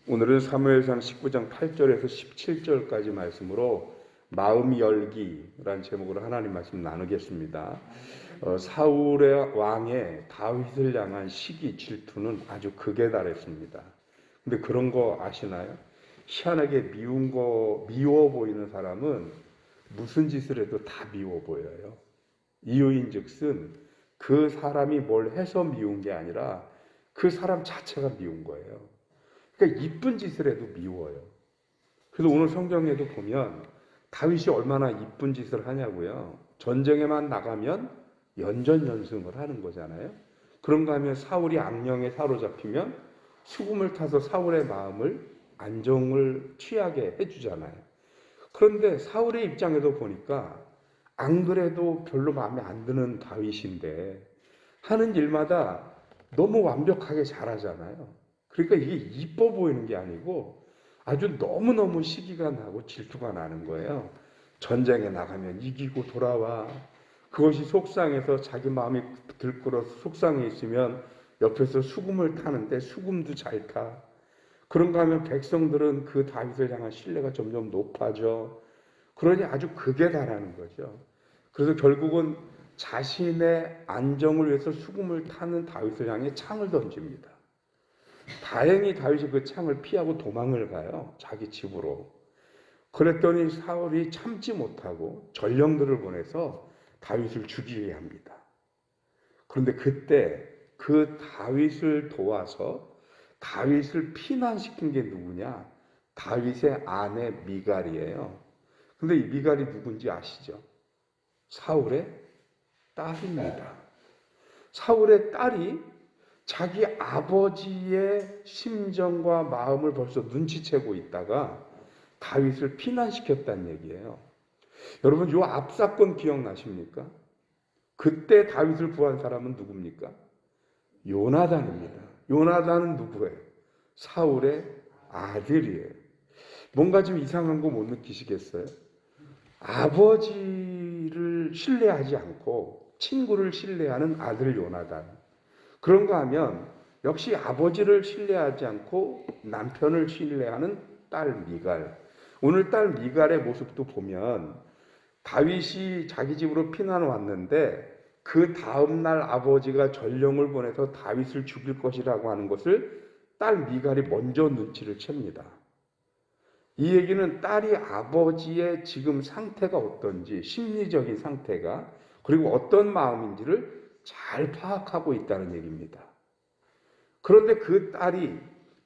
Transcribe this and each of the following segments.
오늘은 사무엘상 19장 8절에서 17절까지 말씀으로 마음 열기라는 제목으로 하나님 말씀 나누겠습니다. 사울의 왕의 다윗을 향한 시기 질투는 아주 극에 달했습니다. 근데 그런 거 아시나요? 희한하게 미워 보이는 사람은 무슨 짓을 해도 다 미워 보여요. 이유인즉슨 그 사람이 뭘 해서 미운 게 아니라 그 사람 자체가 미운 거예요. 그러니까 이쁜 짓을 해도 미워요. 그래서 오늘 성경에도 보면 다윗이 얼마나 이쁜 짓을 하냐고요. 전쟁에만 나가면 연전연승을 하는 거잖아요. 그런가 하면 사울이 악령에 사로잡히면 수금을 타서 사울의 마음을 안정을 취하게 해주잖아요. 그런데 사울의 입장에도 보니까 안 그래도 별로 마음에 안 드는 다윗인데 하는 일마다 너무 완벽하게 잘하잖아요. 그러니까 이게 이뻐 보이는 게 아니고 아주 너무너무 시기가 나고 질투가 나는 거예요. 전쟁에 나가면 이기고 돌아와. 그것이 속상해서 자기 마음이 들끓어서 속상해 있으면 옆에서 수금을 타는데 수금도 잘 타. 그런가 하면 백성들은 그 다윗을 향한 신뢰가 점점 높아져. 그러니 아주 극에 달하는 거죠. 그래서 결국은 자신의 안정을 위해서 수금을 타는 다윗을 향해 창을 던집니다. 다행히 다윗이 그 창을 피하고 도망을 가요. 자기 집으로. 그랬더니 사울이 참지 못하고 전령들을 보내서 다윗을 죽이게 합니다. 그런데 그때 그 다윗을 도와서 다윗을 피난시킨 게 누구냐? 다윗의 아내 미갈이에요. 근데 이 미갈이 누군지 아시죠? 사울의 딸입니다. 사울의 딸이 자기 아버지의 심정과 마음을 벌써 눈치채고 있다가 다윗을 피난시켰다는 얘기예요. 여러분, 이 앞사건 기억나십니까? 그때 다윗을 구한 사람은 누굽니까? 요나단입니다. 요나단은 누구예요? 사울의 아들이에요. 뭔가 좀 이상한 거 못 느끼시겠어요? 아버지를 신뢰하지 않고 친구를 신뢰하는 아들 요나단. 그런가 하면 역시 아버지를 신뢰하지 않고 남편을 신뢰하는 딸 미갈. 오늘 딸 미갈의 모습도 보면 다윗이 자기 집으로 피난 왔는데 그 다음날 아버지가 전령을 보내서 다윗을 죽일 것이라고 하는 것을 딸 미갈이 먼저 눈치를 챕니다. 이 얘기는 딸이 아버지의 지금 상태가 어떤지, 심리적인 상태가, 그리고 어떤 마음인지를 잘 파악하고 있다는 얘기입니다. 그런데 그 딸이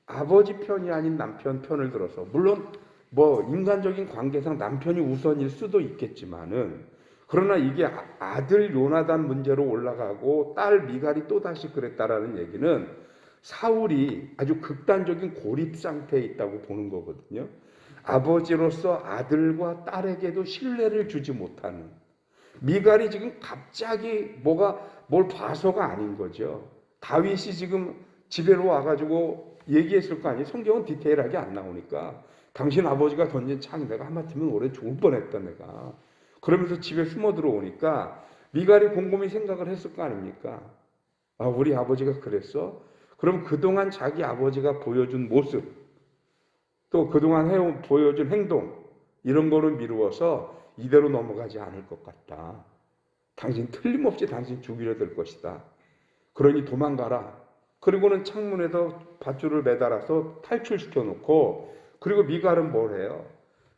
아버지 편이 아닌 남편 편을 들어서, 물론 인간적인 관계상 남편이 우선일 수도 있겠지만은, 그러나 이게 아들 요나단 문제로 올라가고 딸 미갈이 또다시 그랬다라는 얘기는 사울이 아주 극단적인 고립 상태에 있다고 보는 거거든요. 아버지로서 아들과 딸에게도 신뢰를 주지 못하는, 미갈이 지금 갑자기 뭘 봐서가 아닌 거죠. 다윗이 지금 집에로 와가지고 얘기했을 거 아니에요. 성경은 디테일하게 안 나오니까. 당신 아버지가 던진 창 내가 하마터면 오래 죽을 뻔했다 내가. 그러면서 집에 숨어 들어오니까 미갈이 곰곰이 생각을 했을 거 아닙니까? 아, 우리 아버지가 그랬어? 그럼 그동안 자기 아버지가 보여준 모습, 또 그동안 보여준 행동, 이런 거를 미루어서 이대로 넘어가지 않을 것 같다. 당신 틀림없이 당신 죽이려 될 것이다. 그러니 도망가라. 그리고는 창문에서 밧줄을 매달아서 탈출시켜 놓고, 그리고 미갈은 뭘 해요?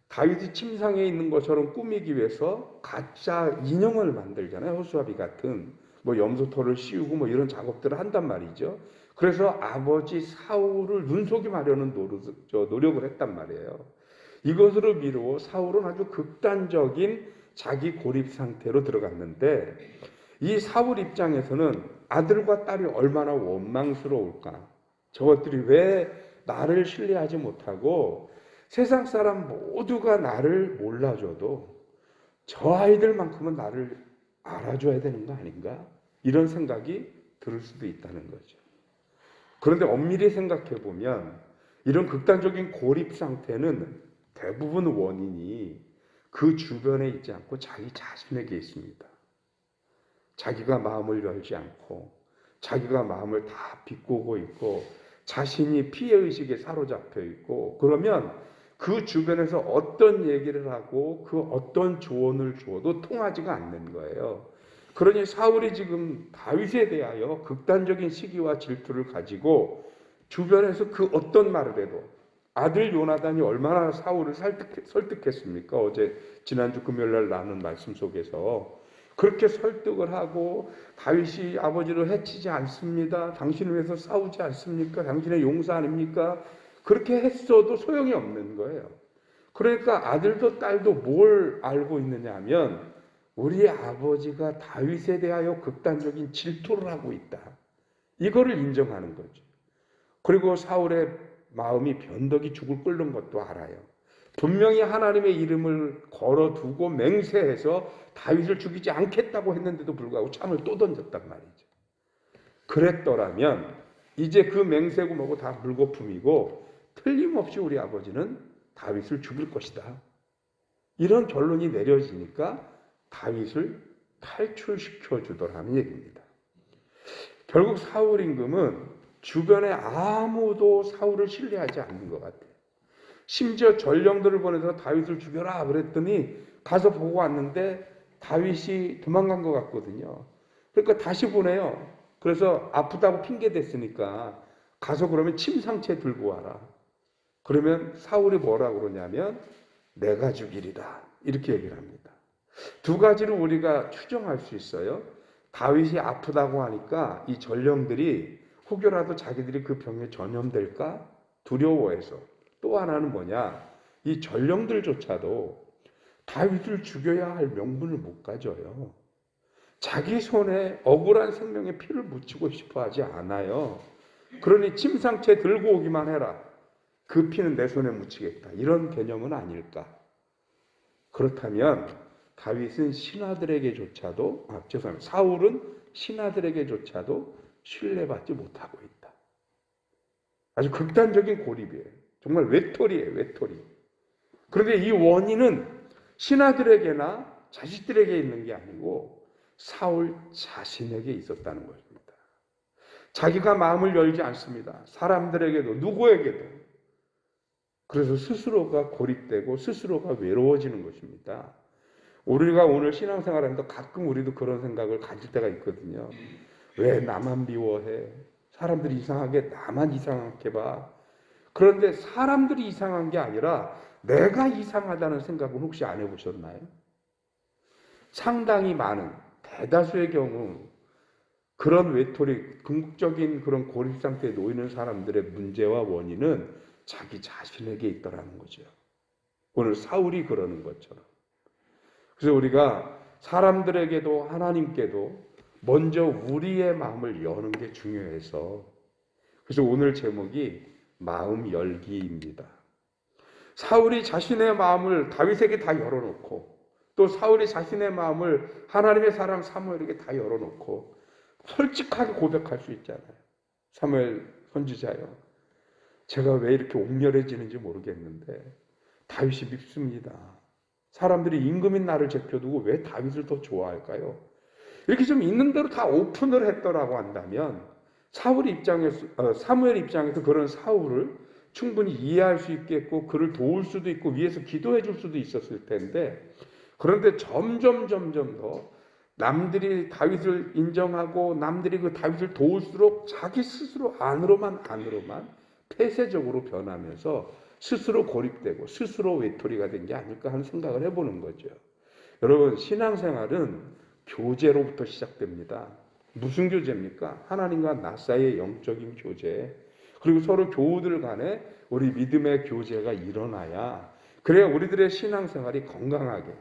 다윗이 침상에 있는 것처럼 꾸미기 위해서 가짜 인형을 만들잖아요. 호수아비 같은 염소털을 씌우고 이런 작업들을 한단 말이죠. 그래서 아버지 사울을 눈속임하려는 노력을 했단 말이에요. 이것으로 미루어 사울은 아주 극단적인 자기 고립 상태로 들어갔는데, 이 사울 입장에서는 아들과 딸이 얼마나 원망스러울까. 저것들이 왜 나를 신뢰하지 못하고 세상 사람 모두가 나를 몰라줘도 저 아이들만큼은 나를 알아줘야 되는 거 아닌가? 이런 생각이 들 수도 있다는 거죠. 그런데 엄밀히 생각해 보면 이런 극단적인 고립 상태는 대부분 원인이 그 주변에 있지 않고 자기 자신에게 있습니다. 자기가 마음을 열지 않고 자기가 마음을 다 비꼬고 있고 자신이 피해의식에 사로잡혀 있고, 그러면 그 주변에서 어떤 얘기를 하고 그 어떤 조언을 주어도 통하지가 않는 거예요. 그러니 사울이 지금 다윗에 대하여 극단적인 시기와 질투를 가지고 주변에서 그 어떤 말을 해도, 아들 요나단이 얼마나 사울을 설득했습니까? 어제 지난주 금요일날 나눈 말씀 속에서 그렇게 설득을 하고, 다윗이 아버지를 해치지 않습니다, 당신을 위해서 싸우지 않습니까, 당신의 용사 아닙니까, 그렇게 했어도 소용이 없는 거예요. 그러니까 아들도 딸도 뭘 알고 있느냐 하면, 우리 아버지가 다윗에 대하여 극단적인 질투를 하고 있다, 이거를 인정하는 거죠. 그리고 사울의 마음이 변덕이 죽을 끓는 것도 알아요. 분명히 하나님의 이름을 걸어두고 맹세해서 다윗을 죽이지 않겠다고 했는데도 불구하고 창을 또 던졌단 말이죠. 그랬더라면 이제 그 맹세고 뭐고 다 물거품이고, 틀림없이 우리 아버지는 다윗을 죽일 것이다, 이런 결론이 내려지니까 다윗을 탈출시켜 주더라는 얘기입니다. 결국 사울 임금은 주변에 아무도 사울을 신뢰하지 않는 것 같아요. 심지어 전령들을 보내서 다윗을 죽여라 그랬더니 가서 보고 왔는데 다윗이 도망간 것 같거든요. 그러니까 다시 보내요. 그래서 아프다고 핑계 댔으니까 가서 그러면 침 상처 들고 와라. 그러면 사울이 뭐라고 그러냐면 내가 죽이리라, 이렇게 얘기를 합니다. 두 가지로 우리가 추정할 수 있어요. 다윗이 아프다고 하니까 이 전령들이 혹여라도 자기들이 그 병에 전염될까 두려워해서, 또 하나는 뭐냐, 이 전령들조차도 다윗을 죽여야 할 명분을 못 가져요. 자기 손에 억울한 생명의 피를 묻히고 싶어 하지 않아요. 그러니 침상채 들고 오기만 해라, 그 피는 내 손에 묻히겠다, 이런 개념은 아닐까. 그렇다면 다윗은 신하들에게조차도, 죄송합니다, 사울은 신하들에게조차도 신뢰받지 못하고 있다. 아주 극단적인 고립이에요. 정말 외톨이에요, 외톨이. 그런데 이 원인은 신하들에게나 자식들에게 있는 게 아니고 사울 자신에게 있었다는 것입니다. 자기가 마음을 열지 않습니다, 사람들에게도 누구에게도. 그래서 스스로가 고립되고 스스로가 외로워지는 것입니다. 우리가 오늘 신앙생활하면서 가끔 우리도 그런 생각을 가질 때가 있거든요. 왜 나만 미워해? 사람들이 이상하게 나만 이상하게 봐. 그런데 사람들이 이상한 게 아니라 내가 이상하다는 생각은 혹시 안 해보셨나요? 상당히 많은, 대다수의 경우 그런 외톨이, 궁극적인 그런 고립 상태에 놓이는 사람들의 문제와 원인은 자기 자신에게 있더라는 거죠. 오늘 사울이 그러는 것처럼. 그래서 우리가 사람들에게도 하나님께도 먼저 우리의 마음을 여는 게 중요해서, 그래서 오늘 제목이 마음 열기입니다. 사울이 자신의 마음을 다윗에게 다 열어놓고, 또 사울이 자신의 마음을 하나님의 사람 사무엘에게 다 열어놓고 솔직하게 고백할 수 있잖아요. 사무엘 선지자요, 제가 왜 이렇게 옥렬해지는지 모르겠는데 다윗이 밉습니다. 사람들이 임금인 나를 제껴두고 왜 다윗을 더 좋아할까요? 이렇게 좀 있는 대로 다 오픈을 했더라고 한다면 사무엘 입장에서 그런 사울을 충분히 이해할 수 있겠고 그를 도울 수도 있고 위에서 기도해 줄 수도 있었을 텐데, 그런데 점점 더 남들이 다윗을 인정하고 남들이 그 다윗을 도울수록 자기 스스로 안으로만 폐쇄적으로 변하면서 스스로 고립되고 스스로 외톨이가 된 게 아닐까 하는 생각을 해보는 거죠. 여러분, 신앙생활은 교제로부터 시작됩니다. 무슨 교제입니까? 하나님과 나 사이의 영적인 교제, 그리고 서로 교우들 간에 우리 믿음의 교제가 일어나야, 그래야 우리들의 신앙생활이 건강하게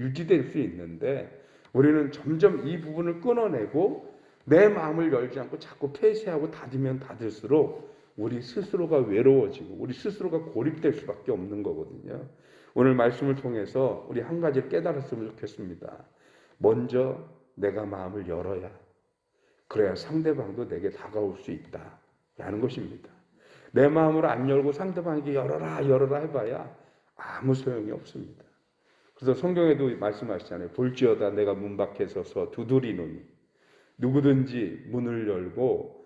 유지될 수 있는데, 우리는 점점 이 부분을 끊어내고 내 마음을 열지 않고 자꾸 폐쇄하고 닫으면 닫을수록 우리 스스로가 외로워지고 우리 스스로가 고립될 수밖에 없는 거거든요. 오늘 말씀을 통해서 우리 한 가지를 깨달았으면 좋겠습니다. 먼저 내가 마음을 열어야, 그래야 상대방도 내게 다가올 수 있다 라는 것입니다. 내 마음을 안 열고 상대방에게 열어라 해봐야 아무 소용이 없습니다. 그래서 성경에도 말씀하시잖아요. 볼지어다 내가 문 밖에 서서 두드리노니, 누구든지 문을 열고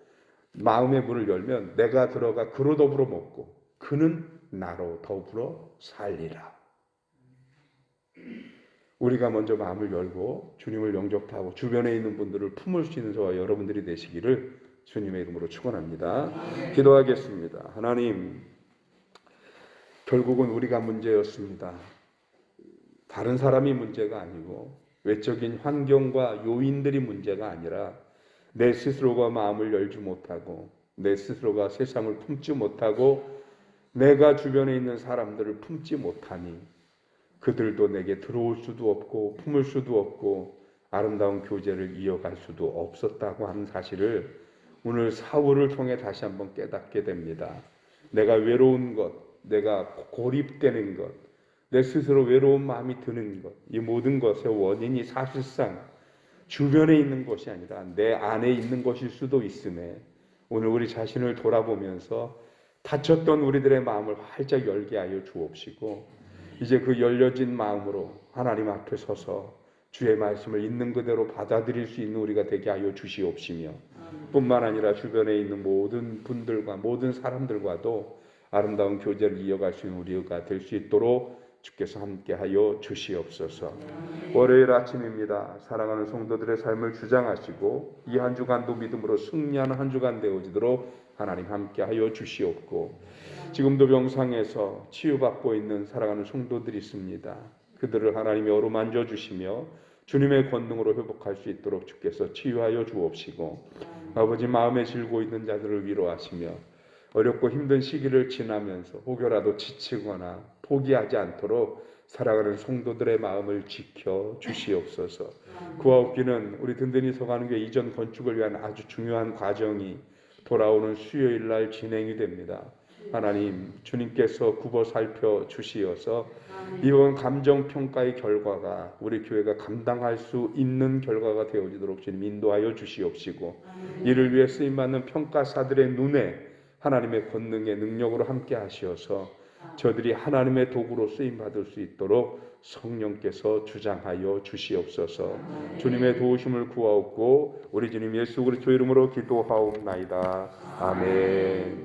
마음의 문을 열면 내가 들어가 그로 더불어 먹고 그는 나로 더불어 살리라. 우리가 먼저 마음을 열고 주님을 영접하고 주변에 있는 분들을 품을 수 있는 저와 여러분들이 되시기를 주님의 이름으로 축원합니다. 기도하겠습니다. 하나님, 결국은 우리가 문제였습니다. 다른 사람이 문제가 아니고 외적인 환경과 요인들이 문제가 아니라 내 스스로가 마음을 열지 못하고 내 스스로가 세상을 품지 못하고 내가 주변에 있는 사람들을 품지 못하니 그들도 내게 들어올 수도 없고 품을 수도 없고 아름다운 교제를 이어갈 수도 없었다고 하는 사실을 오늘 사울을 통해 다시 한번 깨닫게 됩니다. 내가 외로운 것, 내가 고립되는 것, 내 스스로 외로운 마음이 드는 것, 이 모든 것의 원인이 사실상 주변에 있는 것이 아니라 내 안에 있는 것일 수도 있음에 오늘 우리 자신을 돌아보면서 닫혔던 우리들의 마음을 활짝 열게 하여 주옵시고 이제 그 열려진 마음으로 하나님 앞에 서서 주의 말씀을 있는 그대로 받아들일 수 있는 우리가 되게 하여 주시옵시며 뿐만 아니라 주변에 있는 모든 분들과 모든 사람들과도 아름다운 교제를 이어갈 수 있는 우리가 될 수 있도록 주께서 함께하여 주시옵소서. 월요일 아침입니다. 사랑하는 성도들의 삶을 주장하시고 이 한 주간도 믿음으로 승리하는 한 주간 되어지도록 하나님 함께하여 주시옵고 지금도 병상에서 치유받고 있는 사랑하는 성도들이 있습니다. 그들을 하나님이 어루만져 주시며 주님의 권능으로 회복할 수 있도록 주께서 치유하여 주옵시고 아버지 마음에 질고 있는 자들을 위로하시며 어렵고 힘든 시기를 지나면서 혹여라도 지치거나 포기하지 않도록 살아가는 성도들의 마음을 지켜 주시옵소서. 그와 없기는 우리 든든히 서가는 교회 이전 건축을 위한 아주 중요한 과정이 돌아오는 수요일 날 진행이 됩니다. 하나님, 주님께서 굽어 살펴 주시어서 이번 감정평가의 결과가 우리 교회가 감당할 수 있는 결과가 되어지도록 주님 인도하여 주시옵시고 이를 위해 쓰임받는 평가사들의 눈에 하나님의 권능의 능력으로 함께 하시어서 저들이 하나님의 도구로 쓰임받을 수 있도록 성령께서 주장하여 주시옵소서. 주님의 도우심을 구하옵고 우리 주님 예수 그리스도 이름으로 기도하옵나이다. 아멘.